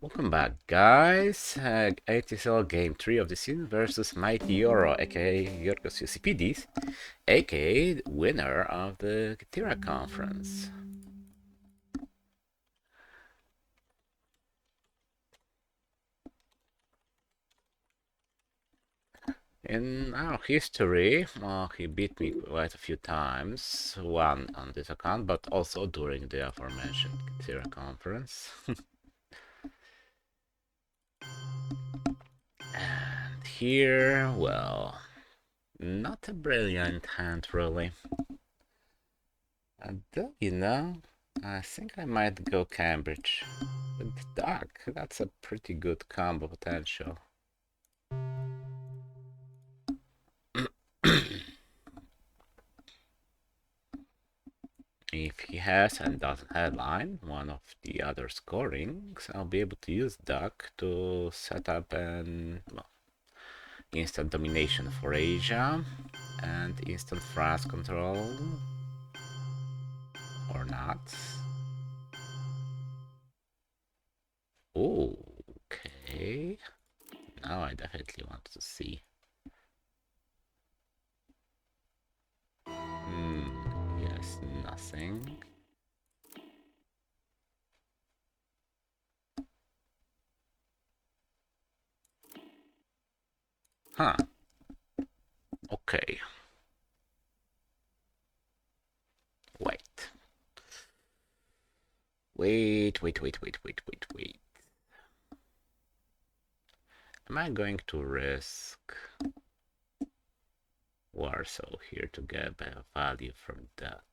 Welcome back, guys. ATSL Game 3 of the season versus Mighty Yoro, aka Yorgos Yosipidis, aka winner of the Katira conference. In our history, he beat me quite a few times, one on this account, but also during the aforementioned Katira conference. And here, well, not a brilliant hand, really. And I think I might go Cambridge. With Duck, that's a pretty good combo potential. If he has and doesn't headline one of the other scorings, I'll be able to use Duck to set up an instant domination for Asia and instant France control. Or not. Oh, okay. Now I definitely want to see. Yes, nothing. Huh. Okay. Wait. Wait. Am I going to risk Warsaw here to get a value from Duck?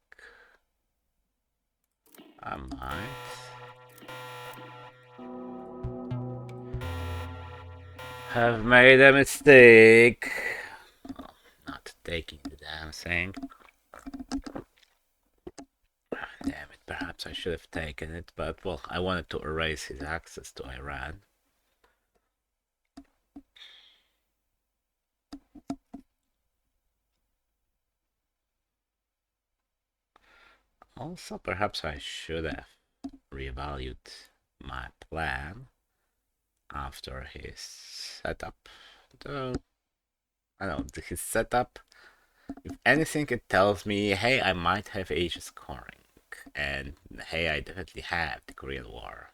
I might. Have made a mistake. Oh, not taking the damn thing. Damn it, perhaps I should have taken it, but well, I wanted to erase his access to Iran. Also, perhaps I should have reevaluated my plan after his setup. Though, I don't know, his setup, if anything, it tells me, hey, I might have Asia scoring. And hey, I definitely have the Korean War.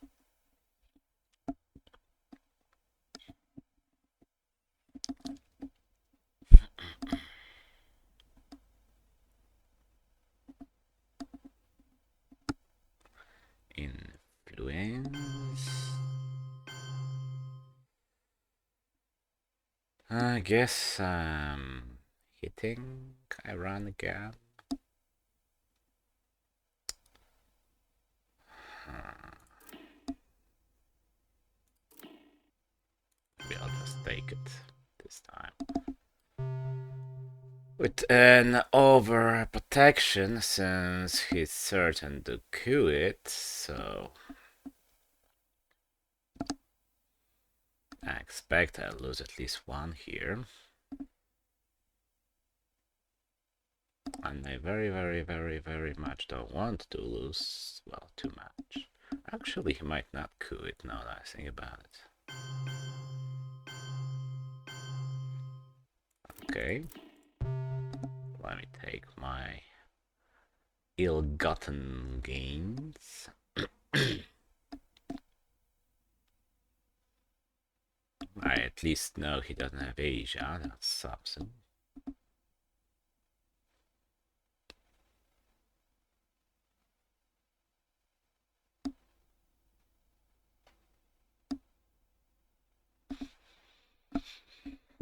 Influence. I guess hitting Iran again. Maybe I'll just take it this time. With an overprotection, since he's certain to coup it, so I expect I'll lose at least one here. And I very much don't want to lose, well, too much. Actually, he might not coup it now that I think about it. Okay. Let me take my ill-gotten gains. I at least know he doesn't have Asia, that's something.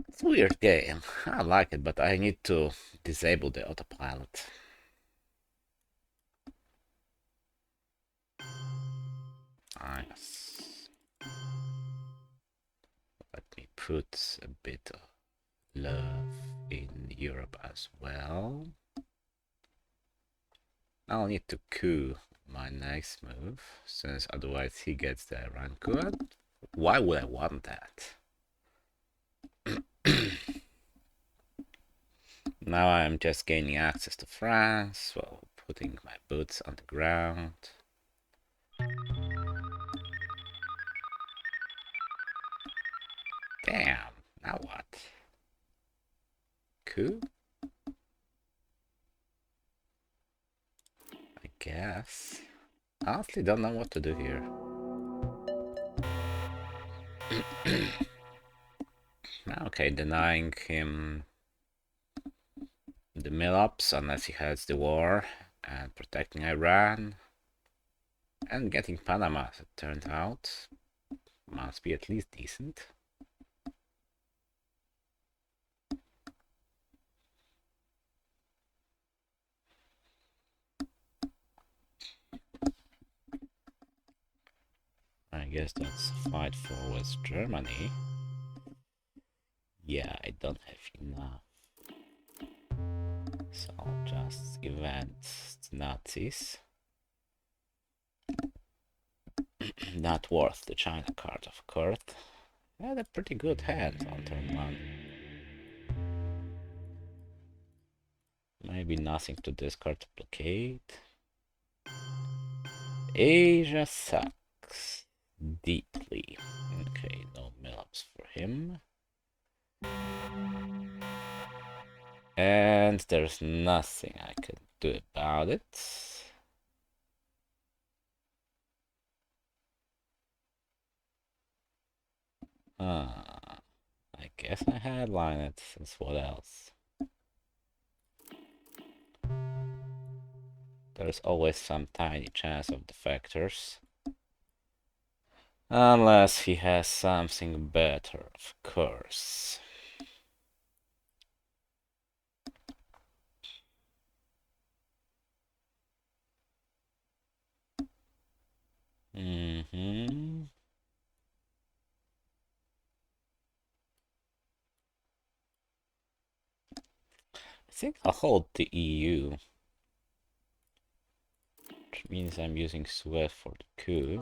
It's a weird game. I like it, but I need to disable the autopilot. Ah, yes. Let me put a bit of love in Europe as well. I'll need to coup my next move, since otherwise he gets the Iran coup. Why would I want that? Now I'm just gaining access to France, while putting my boots on the ground. Damn, now what? Coup? I guess. I honestly don't know what to do here. Okay, denying him the mill-ups unless he has the war, and protecting Iran, and getting Panama, as it turned out. Must be at least decent. I guess that's a fight for West Germany. Yeah, I don't have enough. So I'll just event the Nazis. Not worth the China card, of course. Had a pretty good hand on turn 1. Maybe nothing to discard to blockade. Asia sucks deeply. Okay, no mill-ups for him. And there's nothing I can do about it. I guess I headline it, since what else? There's always some tiny chance of defectors. Unless he has something better, of course. Mm-hmm. I think I'll hold the EU. Which means I'm using Suez for the coup.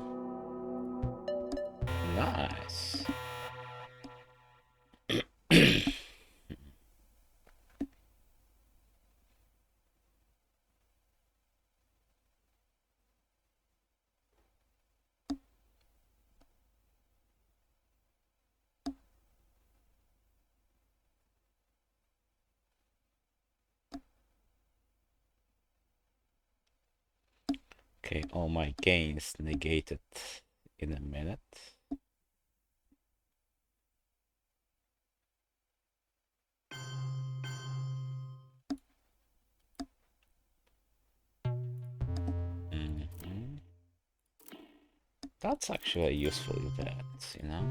Nice. Okay, all my gains negated in a minute. Mm-hmm. That's actually a useful event, you know?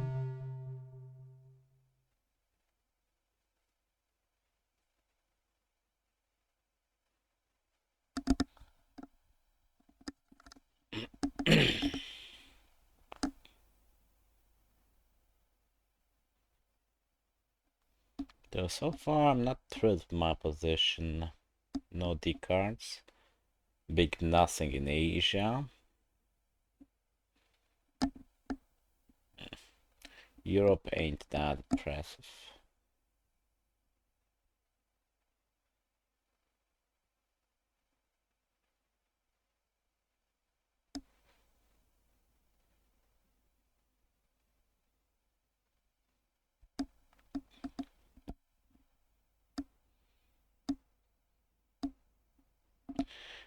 Though so far I'm not thrilled with my position. No D cards. Big nothing in Asia. Europe ain't that impressive.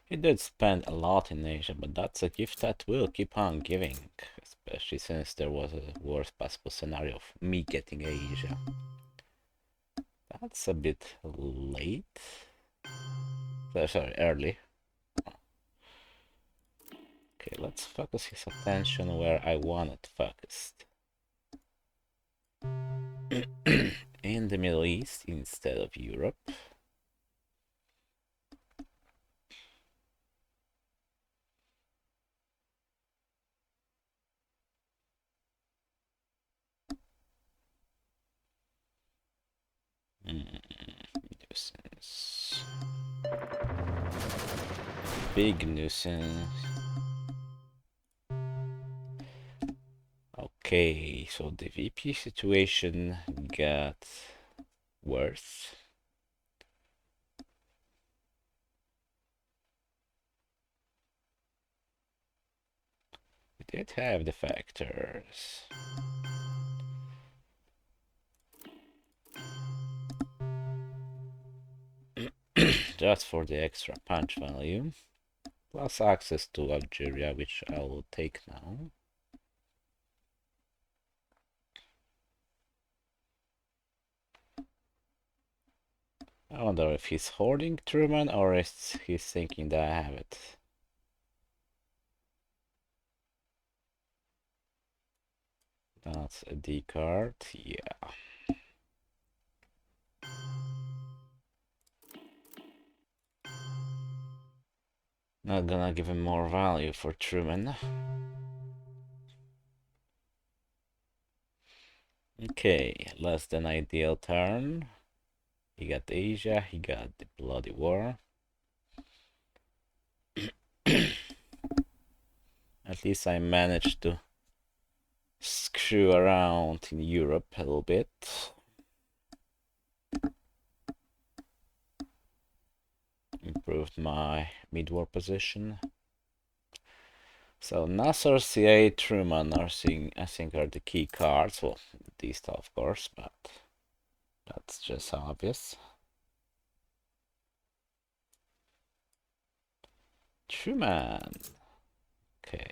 He did spend a lot in Asia, but that's a gift that will keep on giving, especially since there was a worst possible scenario of me getting Asia. That's a bit late. Sorry, early. Okay, let's focus his attention where I want it focused. In the Middle East instead of Europe. Nuisance. Big nuisance. Okay, so the VP situation got worse. We did have the factors. just for the extra punch value. Plus access to Algeria, which I will take now. I wonder if he's hoarding Truman or is he thinking that I have it. That's a D card, yeah. Not gonna give him more value for Truman. Okay, less than ideal turn. He got Asia, he got the Bloody War. At least I managed to screw around in Europe a little bit. Improved my mid-war position. So Nasser, CA, Truman are I think are the key cards. Well, these two of course, but that's just obvious. Truman. Okay.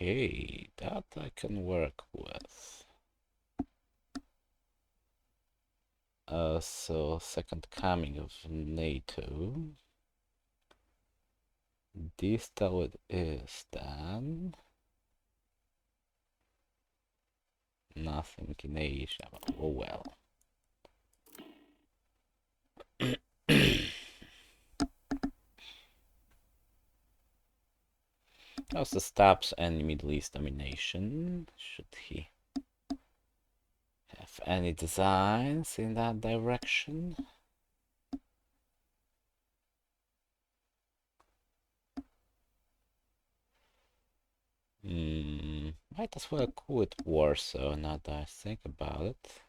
Okay, that I can work with. So second coming of NATO. This tower is then nothing in Asia. Oh well. Also stops any Middle East domination. Should he have any designs in that direction? Might as well quit Warsaw now that I think about it.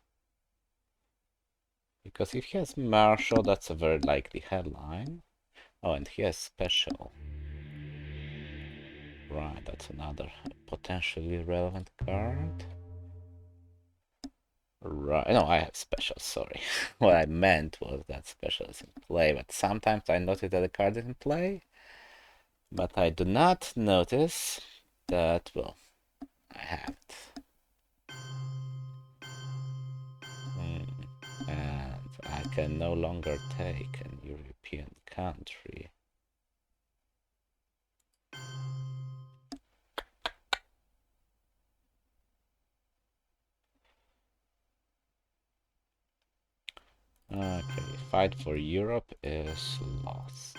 Because if he has Marshall, that's a very likely headline. Oh, and he has Special. Right, that's another potentially relevant card. Right, no, I have Special, sorry. What I meant was that Special is in play, but sometimes I notice that the card is in play. But I do not notice that, well, I have it. And I can no longer take an European country. Okay, fight for Europe is lost.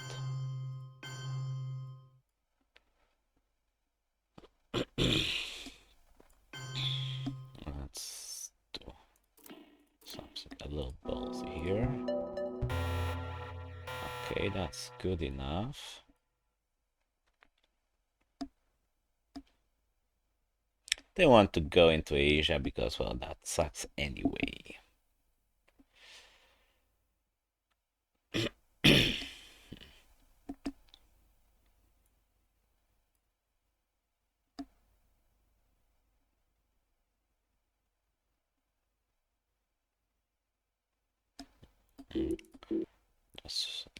Let's do something a little ballsy here. Okay, that's good enough. They want to go into Asia because, well, that sucks anyway.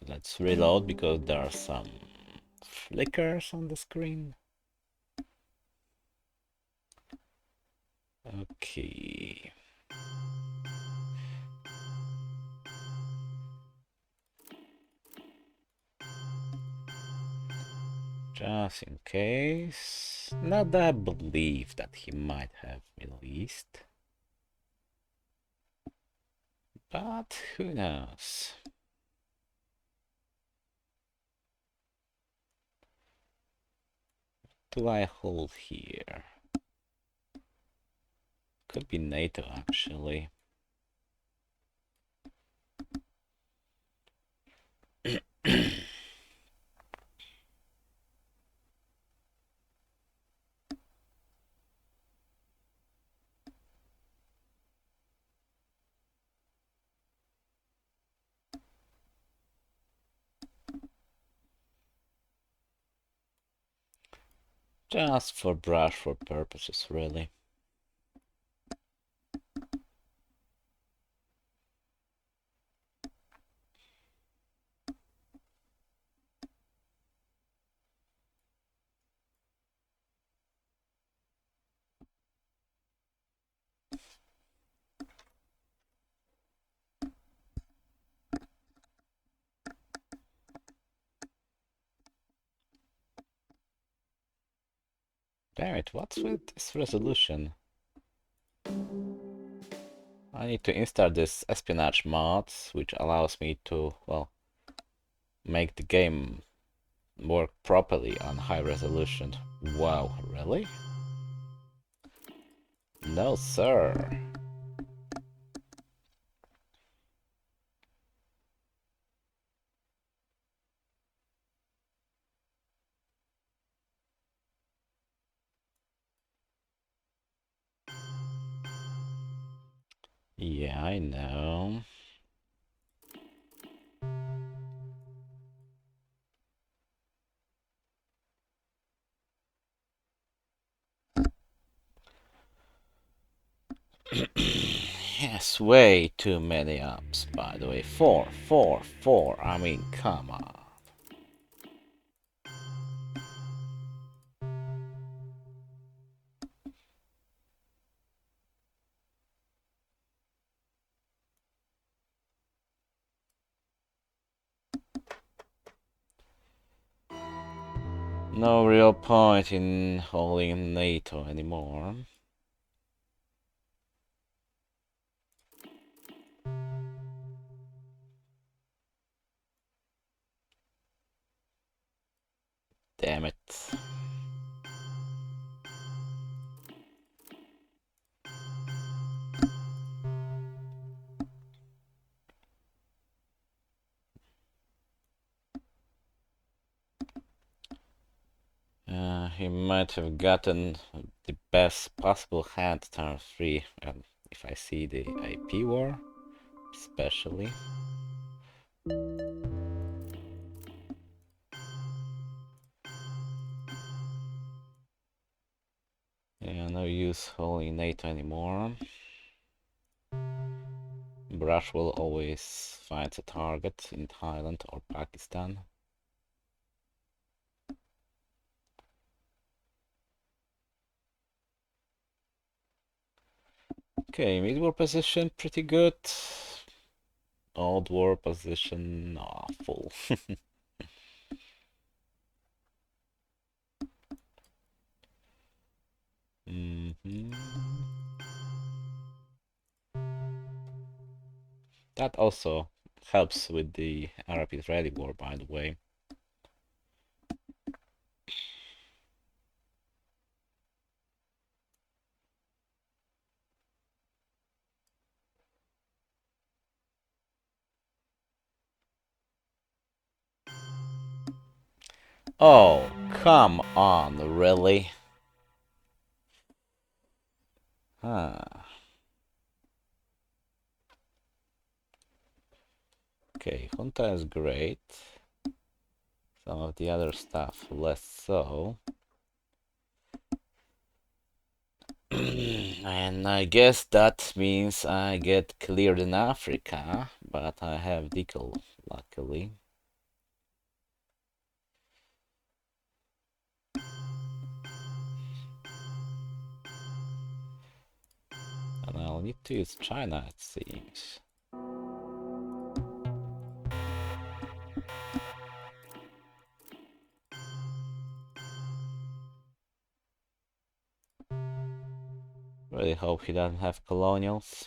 Let's reload because there are some flickers on the screen. Okay. Just in case. Not that I believe that he might have Middle East. But who knows? Do I hold here? Could be NATO actually. Just for brush for purposes, really. Damn it, what's with this resolution? I need to install this espionage mod, which allows me to, well, make the game work properly on high resolution. Wow, really? No, sir. Yeah, I know. Yes, way too many ups, by the way. Four, four, four. I mean, come on. No real point in holding NATO anymore. Damn it. He might have gotten the best possible hand turn 3, if I see the IP war, especially. Yeah, no use holding NATO anymore. Brush will always find a target in Thailand or Pakistan. Okay, mid war position pretty good. Old war position awful. That also helps with the Arab-Israeli war, by the way. Oh, come on, really? Huh. Okay, Junta is great. Some of the other stuff less so. And I guess that means I get cleared in Africa, but I have decal, luckily. And I'll need to use China, it seems. Really hope he doesn't have colonials.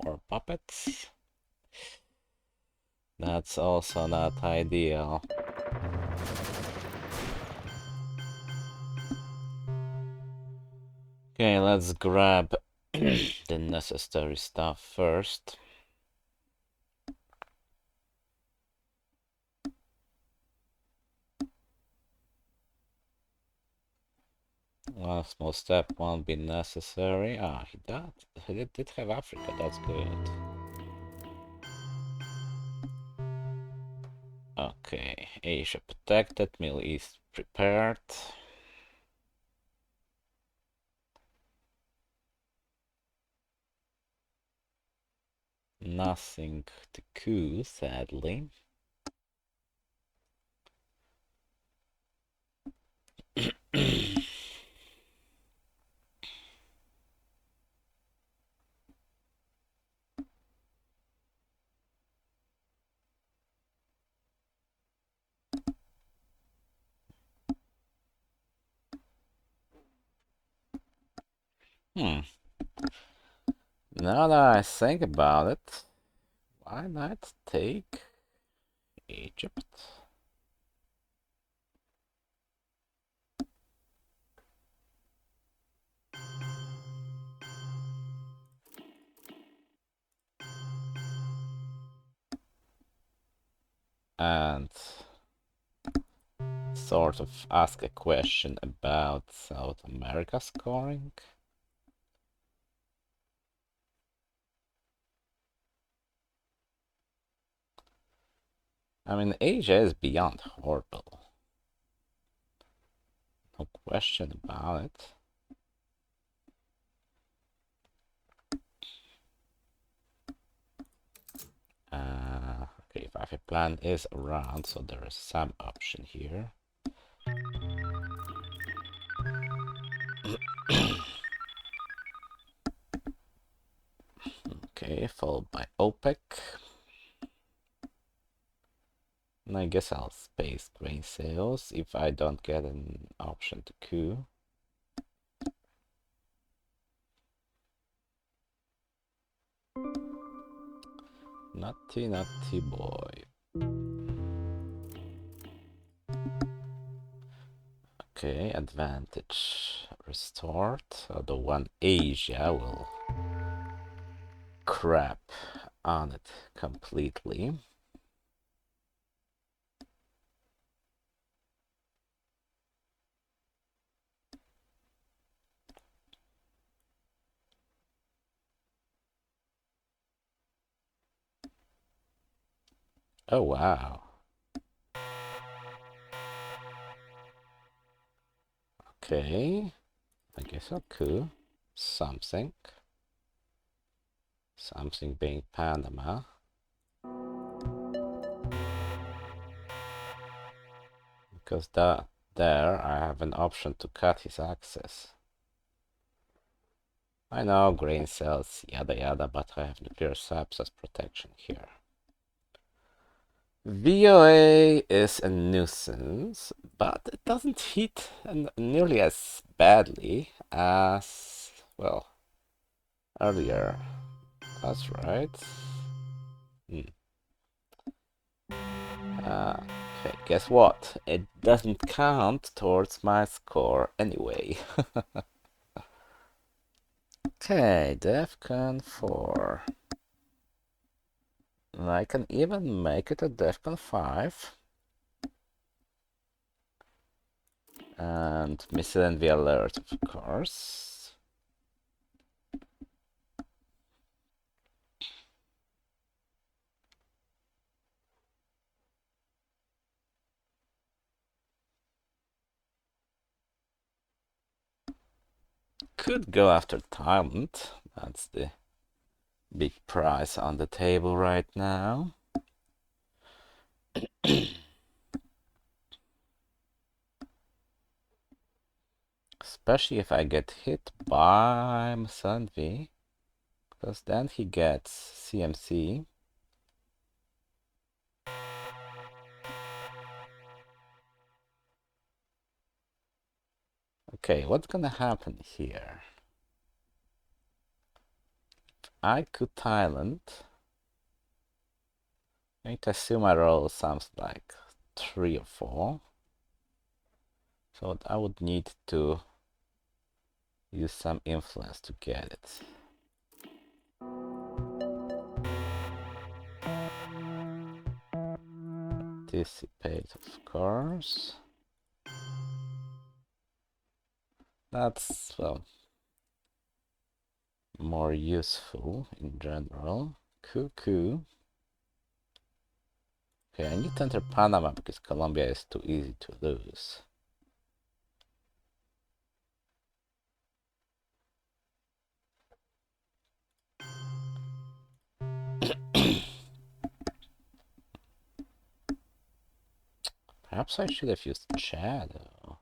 Or puppets. That's also not ideal. Okay, let's grab the necessary stuff first. One small step won't be necessary. Ah, he did have Africa, that's good. Okay, Asia protected, Middle East prepared. Nothing to coup, sadly. Hmm. Now that I think about it, why not take Egypt? And sort of ask a question about South America scoring. I mean, Asia is beyond horrible. No question about it. Okay, 5 plan is around, so there is some option here. Okay, followed by OPEC. And I guess I'll space grain sales if I don't get an option to coup. Naughty, naughty boy. Okay, advantage restored. The one Asia will crap on it completely. Oh wow. Okay, I guess I'll coup something. Something being Panama. Because there I have an option to cut his access. I know grain cells, yada yada, but I have nuclear subs as protection here. VOA is a nuisance, but it doesn't hit nearly as badly as, well, earlier. That's right. Okay, guess what? It doesn't count towards my score anyway. Okay, DEFCON 4. I can even make it a DEFCON 5. And missile envy alert, of course. Could go after Thailand. That's the big prize on the table right now. Especially if I get hit by Msanvi, because then he gets CMC. Okay, what's gonna happen here? I could Thailand. I need to assume I roll something like 3 or 4. So I would need to use some influence to get it. Anticipate, of course. That's, well, more useful in general. Cuckoo. Okay, I need to enter Panama because Colombia is too easy to lose. Perhaps I should have used Shadow.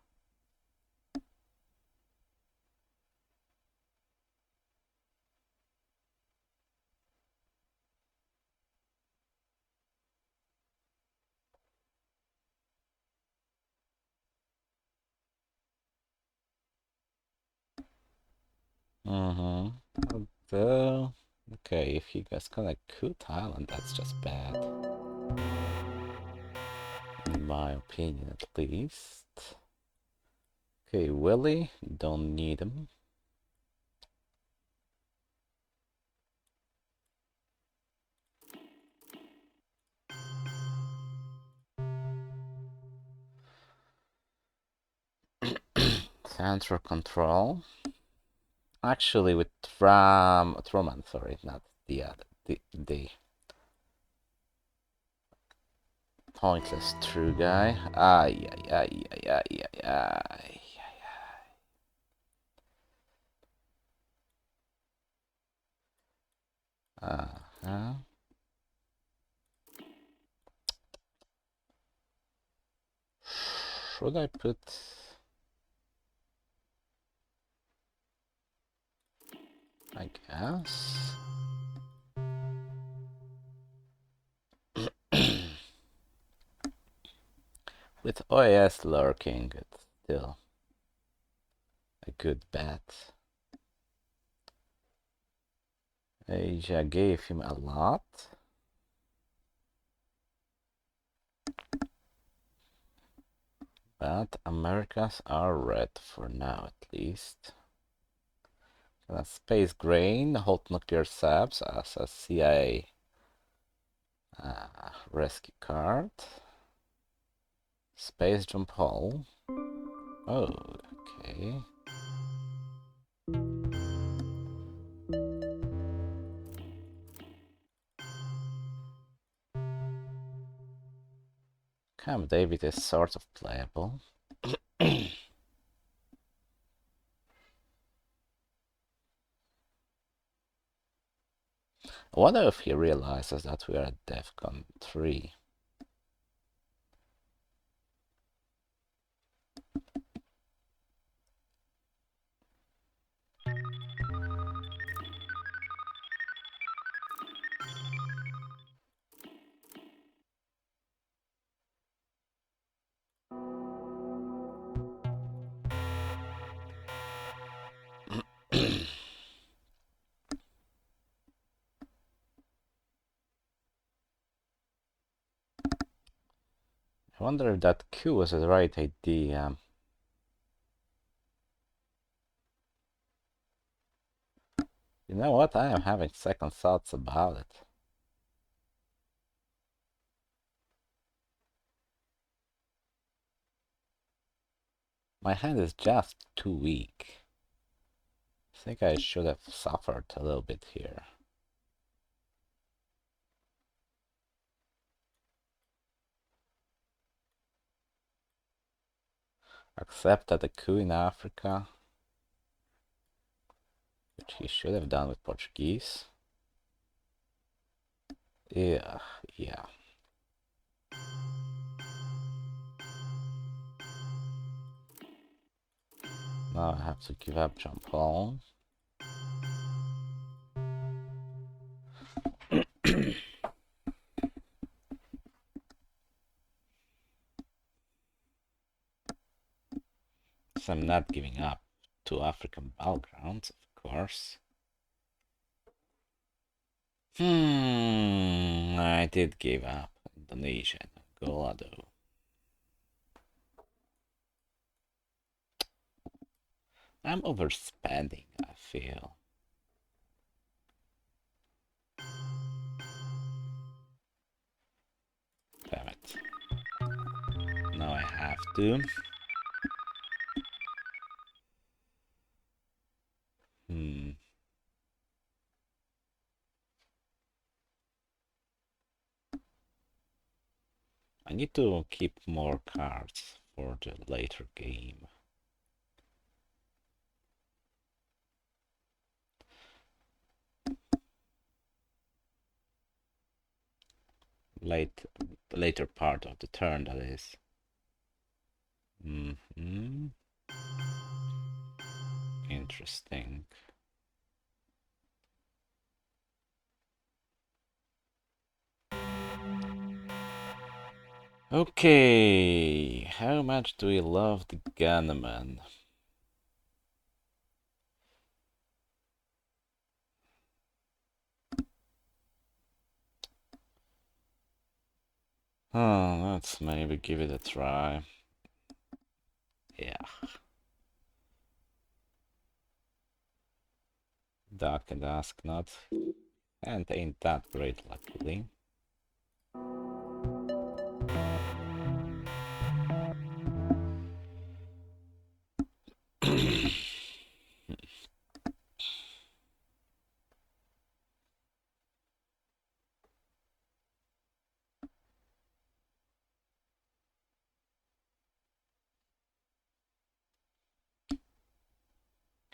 Although, okay, if you guys gonna coup Thailand, that's just bad. In my opinion, at least. Okay, Willie, don't need him. Central control. Actually, with Roman, sorry, not the other, the pointless true guy. Ay, ay, ay, ay, ay, ay, ay. Uh-huh. Should I put... I guess... With OAS lurking, it's still a good bet. Asia gave him a lot. But Americas are red for now, at least. Space Grain, hold nuclear subs as a CIA rescue card. Space Jump Hole. Oh, okay. Camp David is sort of playable. I wonder if he realizes that we are at DEFCON 3. I wonder if that Q was the right idea. You know what? I am having second thoughts about it. My hand is just too weak. I think I should have suffered a little bit here. Except that the coup in Africa, which he should have done with Portuguese. Yeah. Now I have to give up Jean Paul. So I'm not giving up to African battlegrounds, of course. I did give up Indonesia and Angola though. I'm overspending, I feel. Damn it. Now I have to. Hmm. I need to keep more cards for the later game. Later part of the turn, that is. Mm-hmm. Interesting. Okay, how much do we love the gunman? Oh, let's maybe give it a try. Yeah. Duck and ask not. And ain't that great, luckily.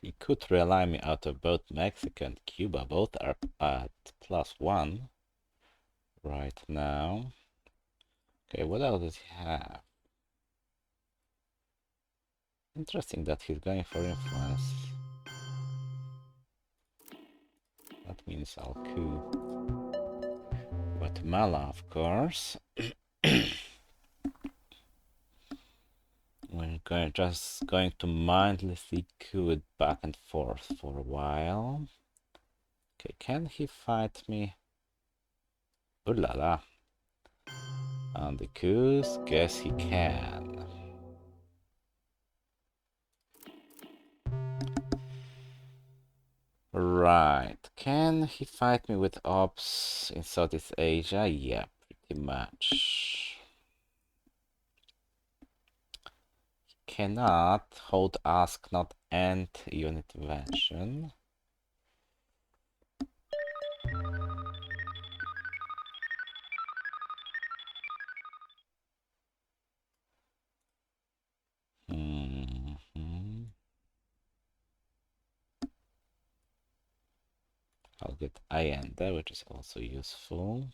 He could rely me out of both Mexico and Cuba. Both are at +1 right now. Okay, what else does he have? Interesting that he's going for influence. That means I'll coup Guatemala, of course. Just going to mindlessly coup it back and forth for a while. Okay, can he fight me? Ooh la la. On the coups, guess he can. Right. Can he fight me with ops in Southeast Asia? Yeah, pretty much. Cannot hold ask not end unit invention. I'll get Allende, which is also useful.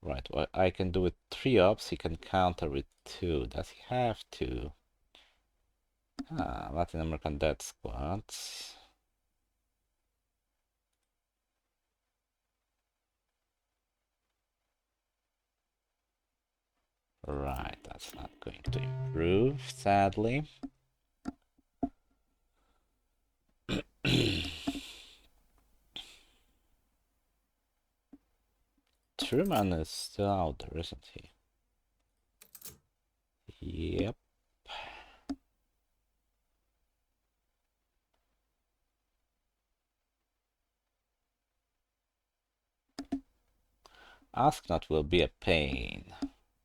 Right, well, I can do with 3 ops, he can counter with 2. Does he have to? Ah, Latin American death squads. Right, that's not going to improve, sadly. Truman is still out there, isn't he? Yep. Asknot will be a pain.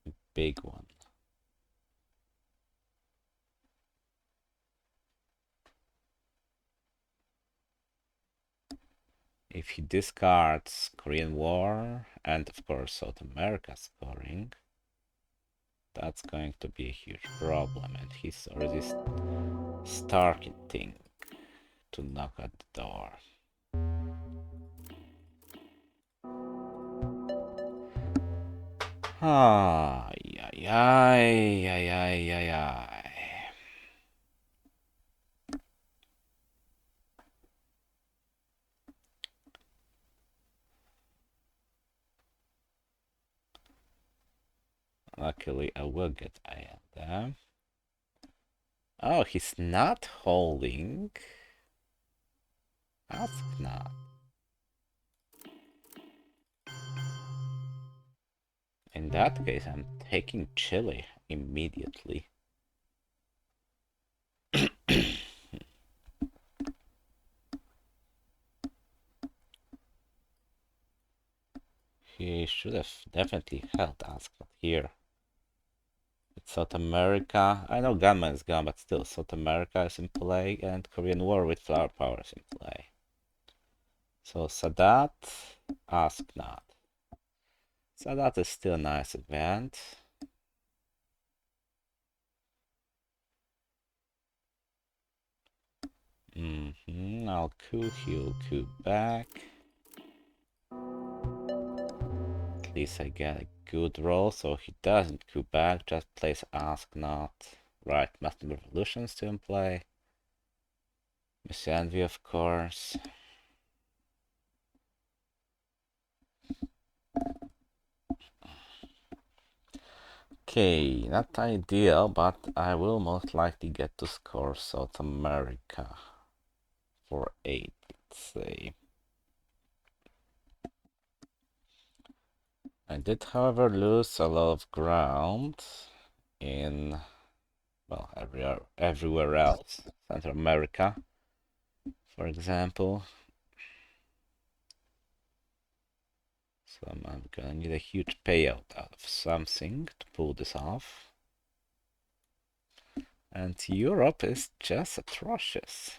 A big one. If he discards Korean War and of course South America scoring, that's going to be a huge problem, and he's already starting to knock at the door. Ay, ay, ay, ay, ay, ay, ay. Luckily, I will get Ayanda. Oh, he's not holding. Ask not. In that case, I'm taking Chile immediately. he should have definitely held Ascot here. It's South America. I know Gunman is gone, but still, South America is in play, and Korean War with flower power is in play. So Sadat, ask not. Sadat is still a nice event. I'll coup, he'll coup back. At least I get a good roll, so he doesn't coup back, just plays ask not. Right, Master Revolution still in play. Miss Envy, of course. Okay, not ideal, but I will most likely get to score South America for 8, let's say. I did, however, lose a lot of ground in, well, everywhere else. Central America, for example. So I'm gonna need a huge payout out of something to pull this off. And Europe is just atrocious.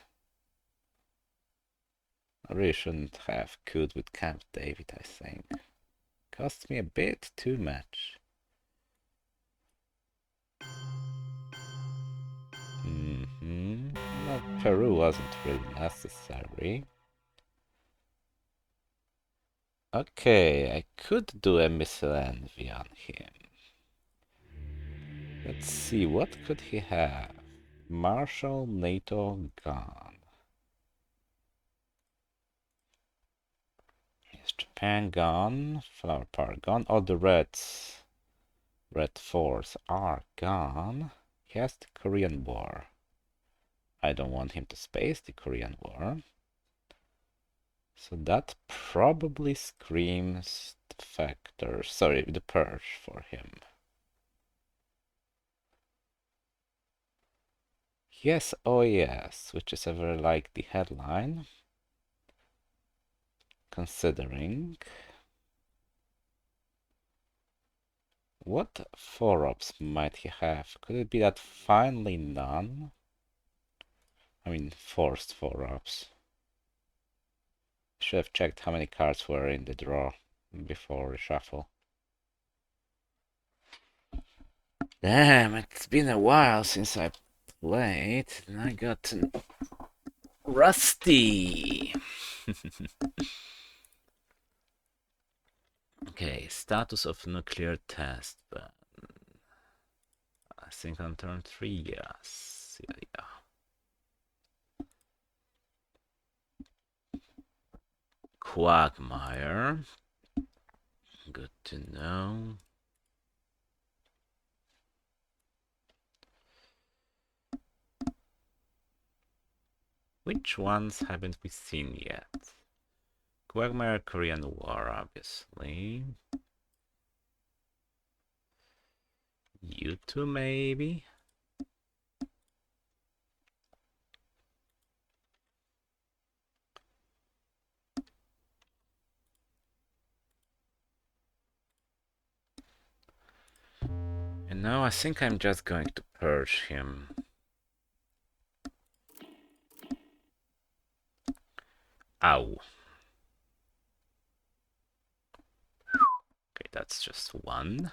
I really shouldn't have could with Camp David, I think. Cost me a bit too much. No, Peru wasn't really necessary. Okay, I could do a missile envy on him. Let's see, what could he have? Marshall, NATO, gone. Is Japan gone? Flower power gone. All the reds, red fours are gone. He has the Korean War. I don't want him to space the Korean War. So that probably screams the factor, sorry, the purge for him. Yes, oh yes, which is a very likely headline, considering. What 4-ups might he have? Could it be that finally none? I mean, forced 4-ups. Should have checked how many cards were in the draw before reshuffle. Damn, it's been a while since I played, and I got rusty. Okay, status of nuclear test ban. I think on turn 3, yes. Yeah. Quagmire. Good to know. Which ones haven't we seen yet? Quagmire, Korean War, obviously. You two, maybe? And now I think I'm just going to purge him. Ow. Okay, that's just one.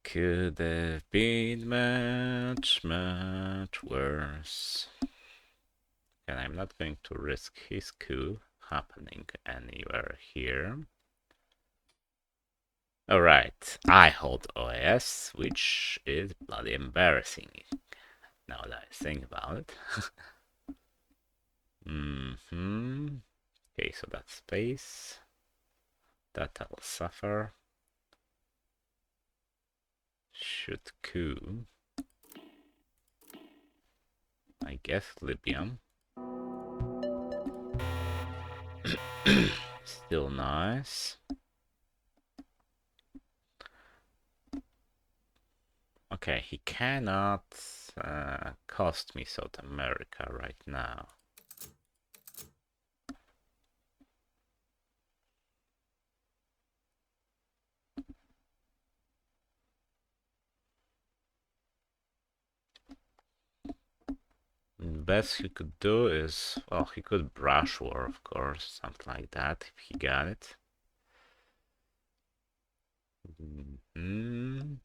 Could have been much, much worse. And I'm not going to risk his coup happening anywhere here. Alright, I hold OS, which is bloody embarrassing now that I think about it. Okay, so that's space. That I'll suffer. Should coup. I guess Libya. Still nice. Okay, he cannot cost me South America right now. best he could do is, well, he could brush war, of course, something like that, if he got it. Mm-hmm.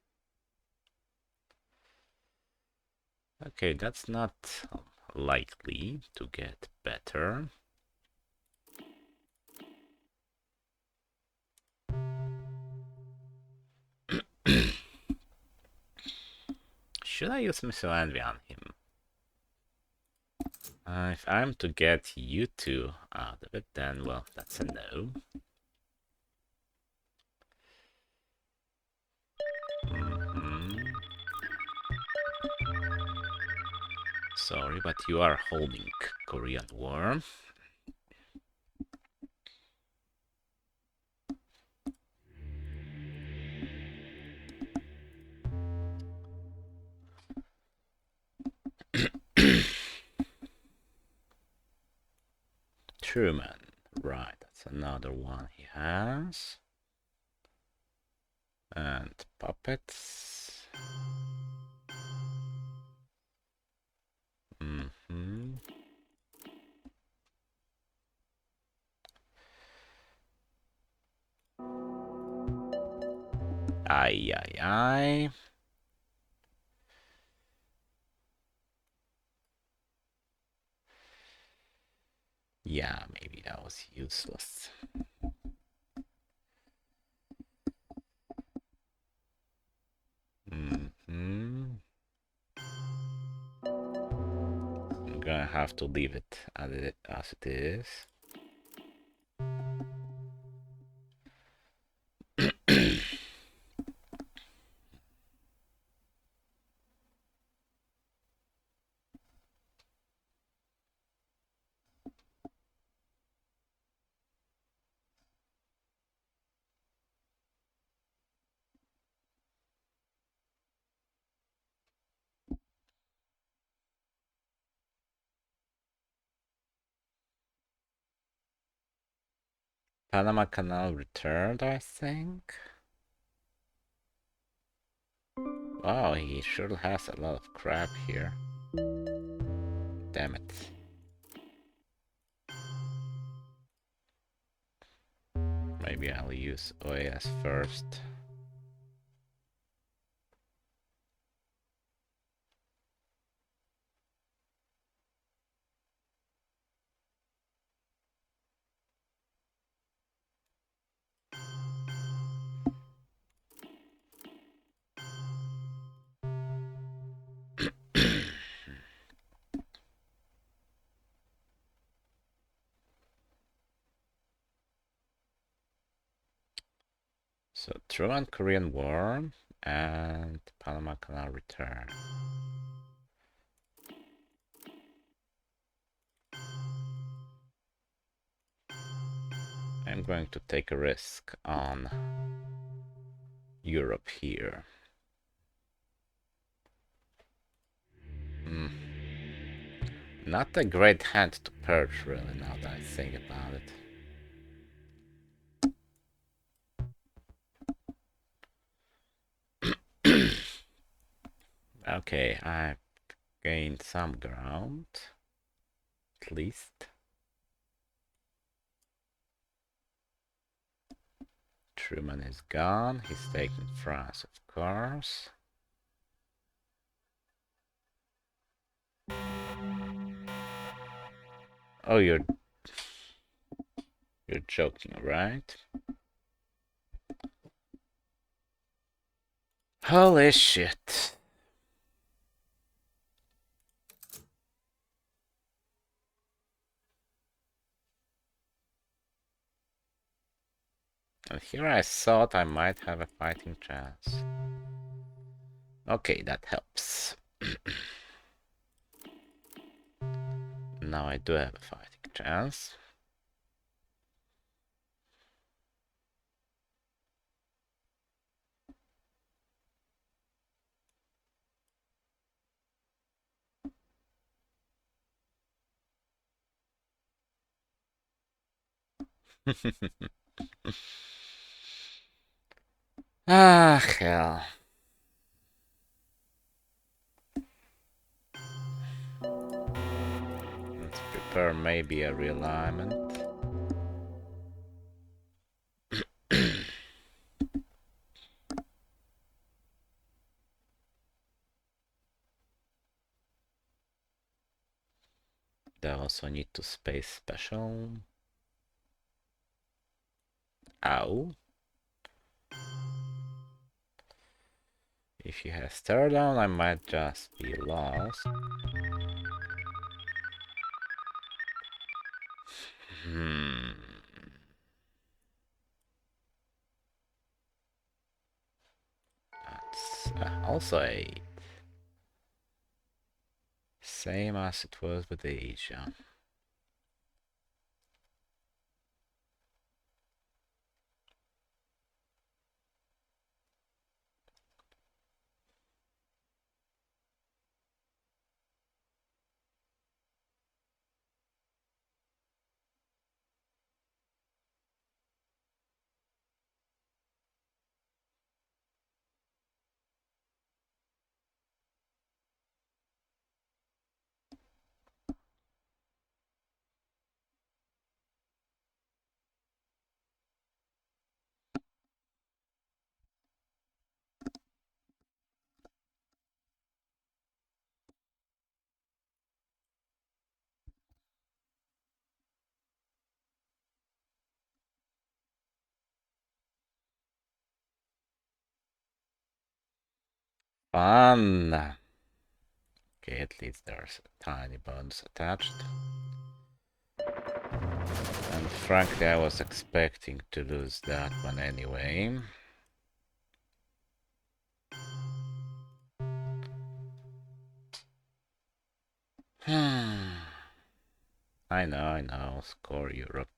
Okay, that's not likely to get better. Should I use Missile Envy on him? If I'm to get you two out of it, then, well, that's a no. Sorry, but you are holding Korean War. Truman. Right, that's another one he has. And puppets. Mm-hmm. Ay, ay, ay. Yeah, maybe that was useless. Mm-hmm. I'm gonna have to leave it as it is. Panama Canal returned, I think. Wow, he sure has a lot of crap here. Damn it. Maybe I'll use OAS first. So, Truman Korean War and Panama Canal return. I'm going to take a risk on Europe here. Not a great hand to purge, really, now that I think about it. Okay, I've gained some ground, at least. Truman is gone. He's taking France, of course. Oh, you're joking, right? Holy shit. And here I thought I might have a fighting chance. Okay, that helps. Now I do have a fighting chance. Ah, hell. prefer maybe a realignment. They also need to space special. Ow. If he has stare down, I might just be lost. That's also a same as it was with Asia. Fun! Okay, at least there's a tiny bonus attached. And frankly, I was expecting to lose that one anyway. I know. Score Europe.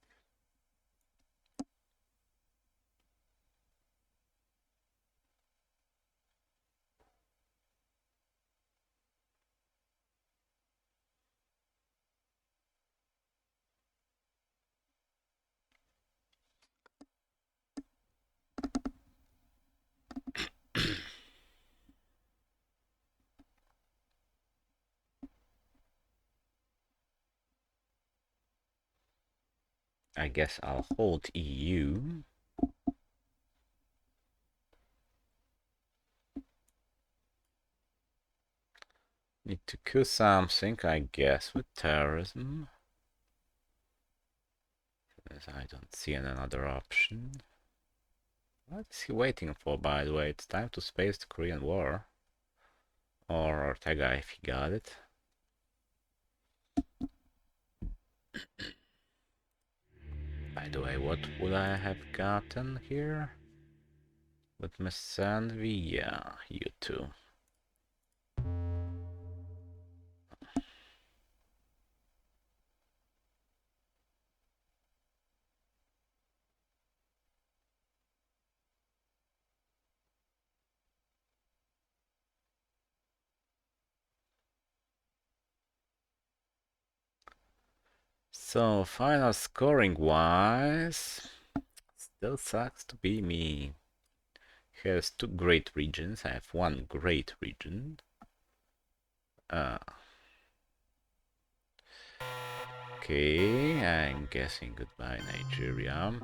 I guess I'll hold EU. Need to kill something, I guess, with terrorism. As I don't see another option. What is he waiting for, by the way? It's time to space the Korean War. Or Ortega if he got it. By the way, what would I have gotten here? With Miss Sandvi? Yeah, you too. So, final scoring wise, still sucks to be me. He has two great regions, I have one great region. Okay, I'm guessing goodbye Nigeria.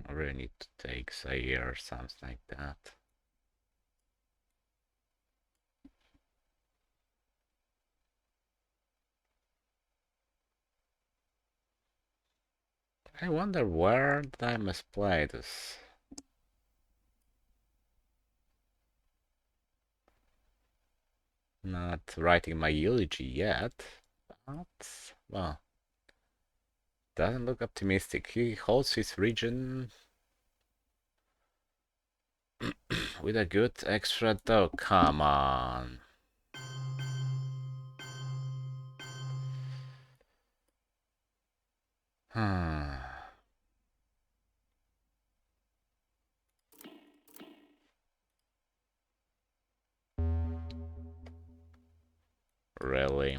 I really need to take Zaire or something like that. I wonder where did I misplay this? Not writing my eulogy yet, but, well, doesn't look optimistic. He holds his region with a good extra though. Come on. Really?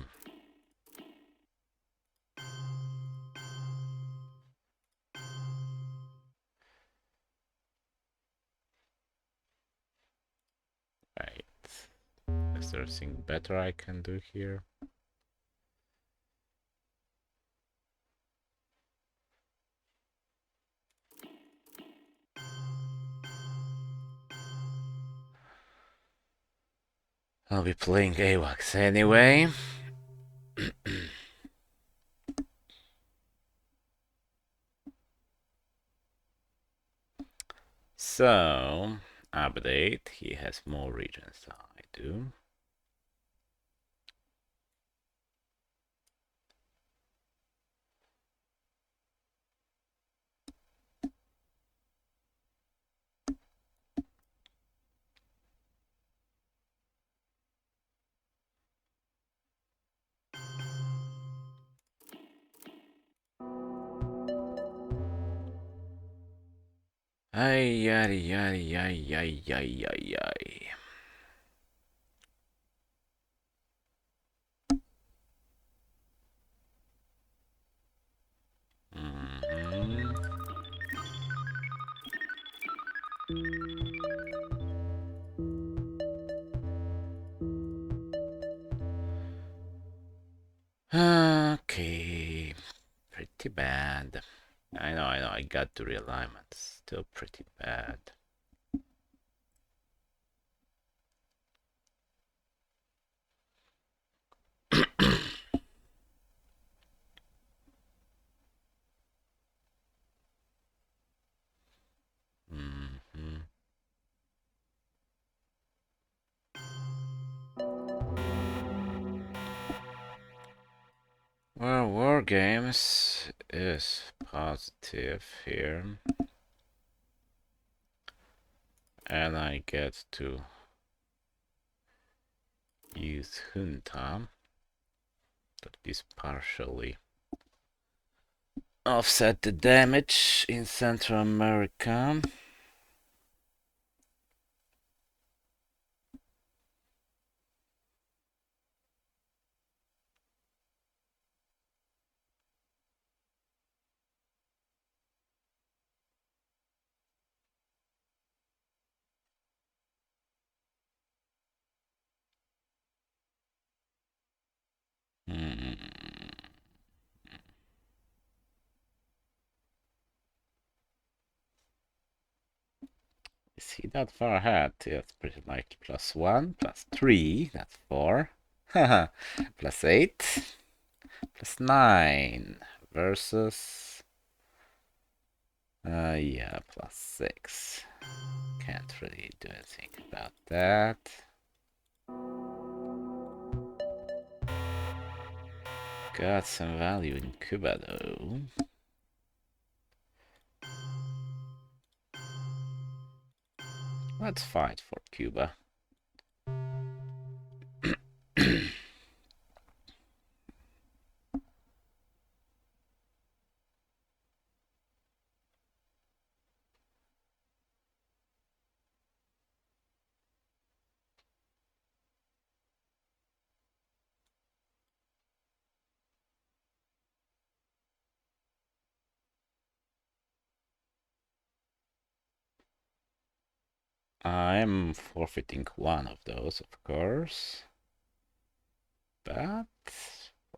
Right. Is there anything better I can do here? I'll be playing AWACS anyway. So, update. He has more regions than I do. Ay, ay, ay, ay, ay, ay, ay, ay. Okay, pretty bad. I know, I got the realignment. Still pretty bad. Mm-hmm. Well, War Games is positive here. And I get to use Junta. That is partially offset the damage in Central America. Is he that far ahead? That's pretty likely. +1, +3, that's 4. +8, +9 versus yeah, +6. Can't really do anything about that. Got some value in Cuba though. Let's fight for Cuba. I'm forfeiting one of those, of course. But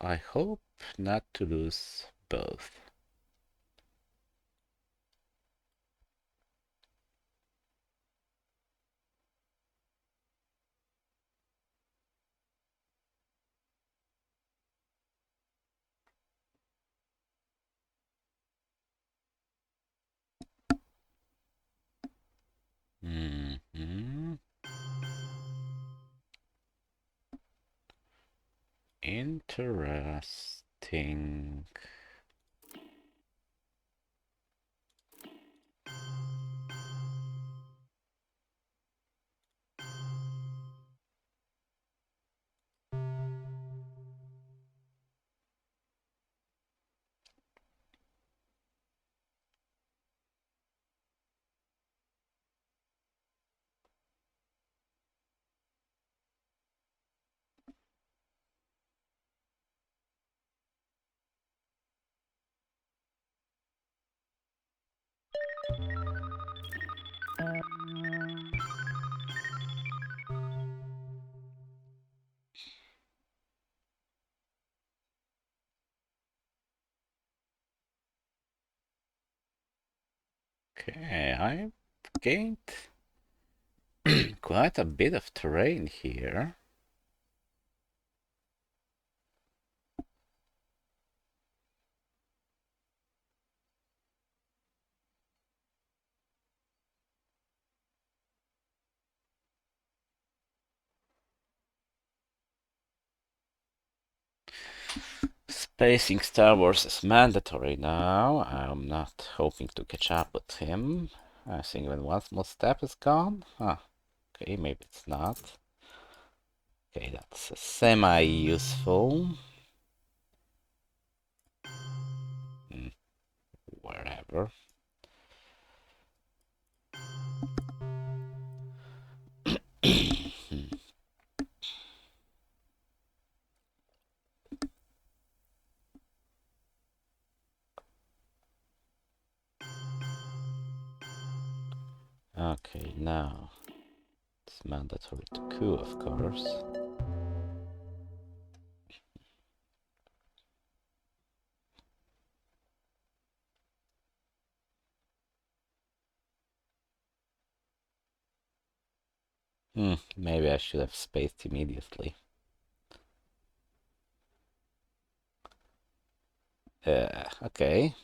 I hope not to lose both. Mm-hmm. Interesting. Okay, I gained quite a bit of terrain here. Spacing Star Wars is mandatory now. I'm not hoping to catch up with him. I think when one small step is gone. Okay, maybe it's not. Okay, that's semi-useful. Whatever. Okay, now it's mandatory to coup, of course. Maybe I should have spaced immediately. Okay.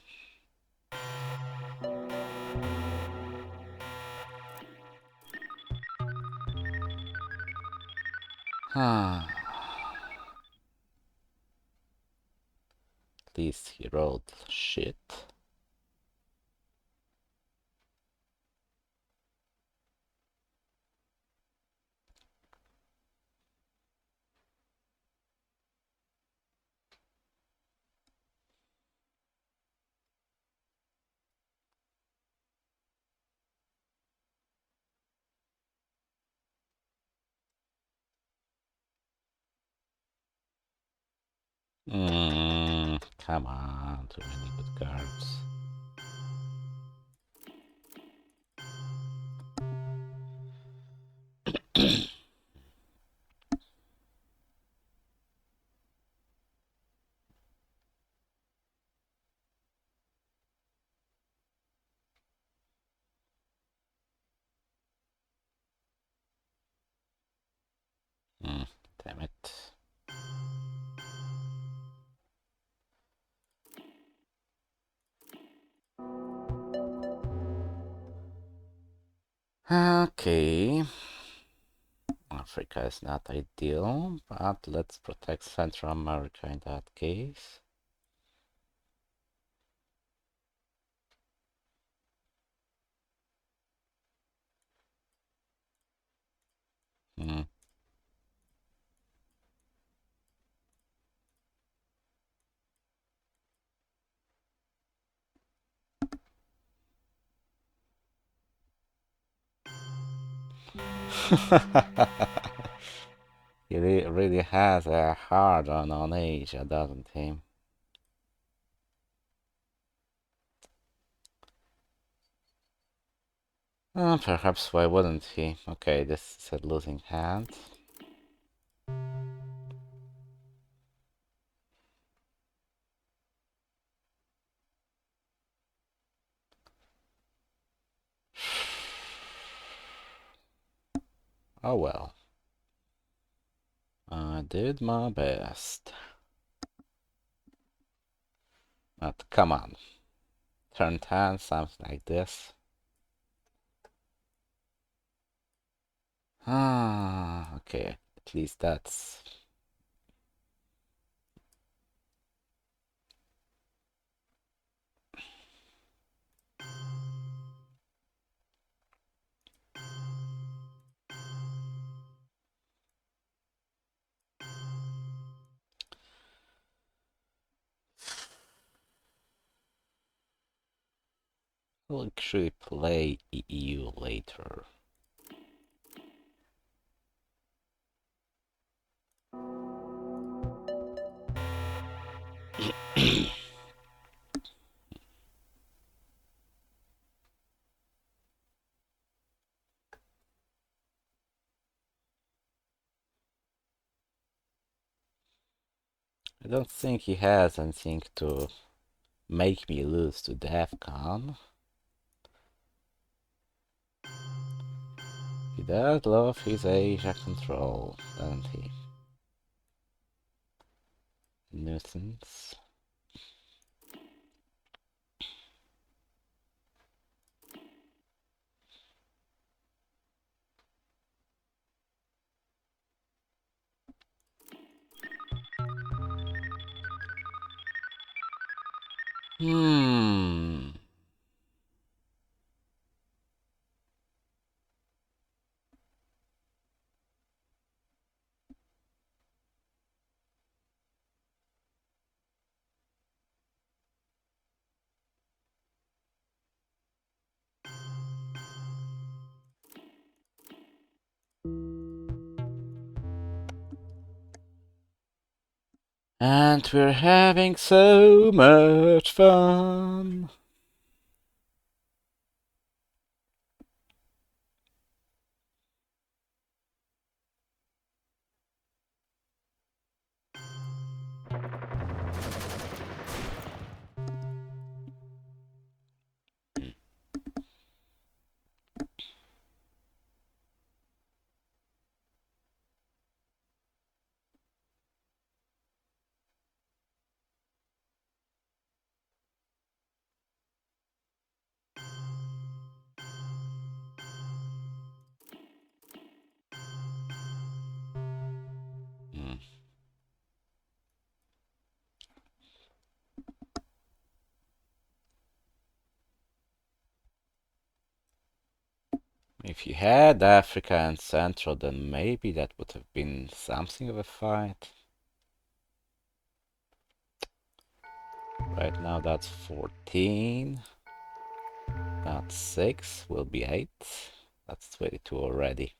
At least he rolled shit. Come on, too many good cards. Damn it. Okay. Africa is not ideal, but let's protect Central America in that case. Hmm. He really has a hard on Asia, doesn't he? Perhaps why wouldn't he? Okay, this is a losing hand. Oh well. I did my best. But come on. Turn 10, something like this. Okay. At least that's... We'll actually play EU later. I don't think he has anything to make me lose to DEFCON. He does love his Asia control, doesn't he? Nuisance. Hmm. And we're having so much fun. Hmm. If you had Africa and Central, then maybe that would have been something of a fight. Right now that's 14. That's 6, will be 8. That's 22 already.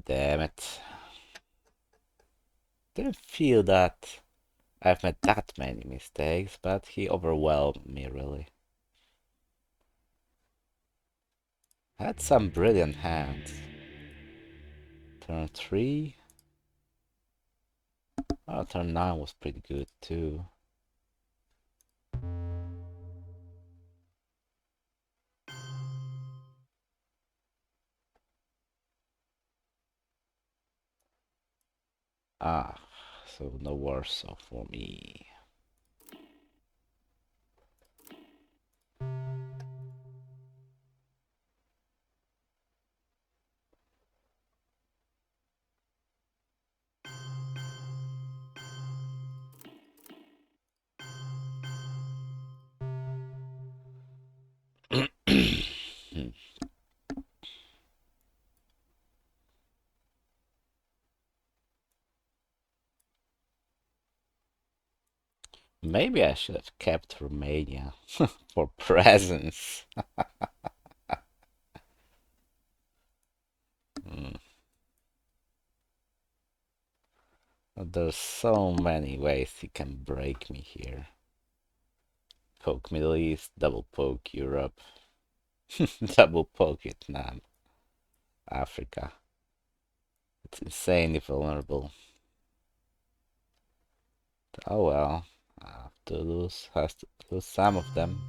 Damn it. Didn't feel that I've made that many mistakes, but he overwhelmed me really. Had some brilliant hands. Turn 3. Oh, turn 9 was pretty good too. Ah, so no worse off for me. Maybe I should have kept Romania for presents. Mm. There's so many ways he can break me here. Poke Middle East, double poke Europe, double poke Vietnam, Africa. It's insanely vulnerable. Oh well, I have to lose, has to lose some of them.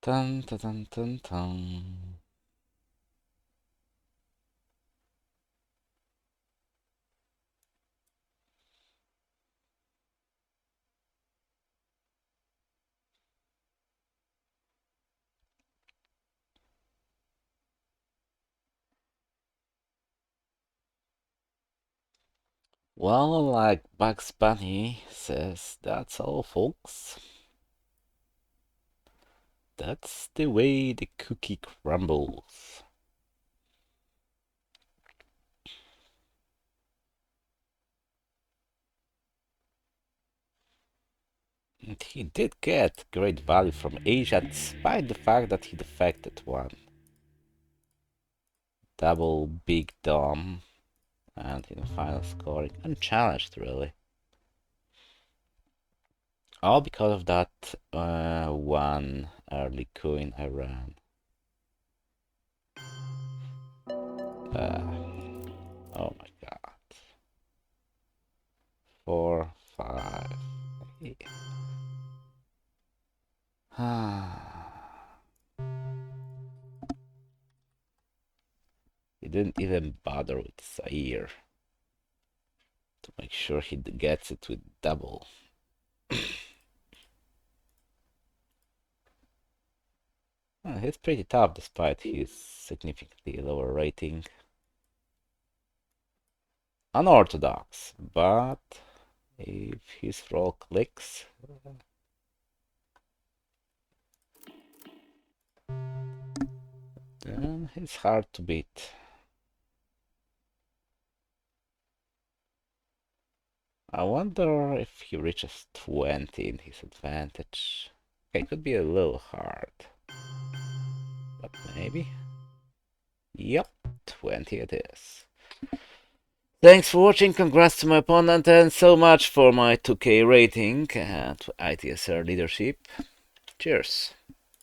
Dun dun dun dun dun. Well, like Bugs Bunny says, that's all, folks. That's the way the cookie crumbles. And he did get great value from Asia despite the fact that he defected one. double big dom, and in final scoring, unchallenged really. All because of that one early queen I ran. Oh my god. 4, 5, 8. He didn't even bother with Zaire to make sure he gets it with double. He's pretty tough despite his significantly lower rating. Unorthodox, but if his roll clicks, then he's hard to beat. I wonder if he reaches 20 in his advantage. Okay, could be a little hard, but maybe. Yep, 20 it is. Thanks for watching, congrats to my opponent, and so much for my 2K rating and ITSR leadership. Cheers.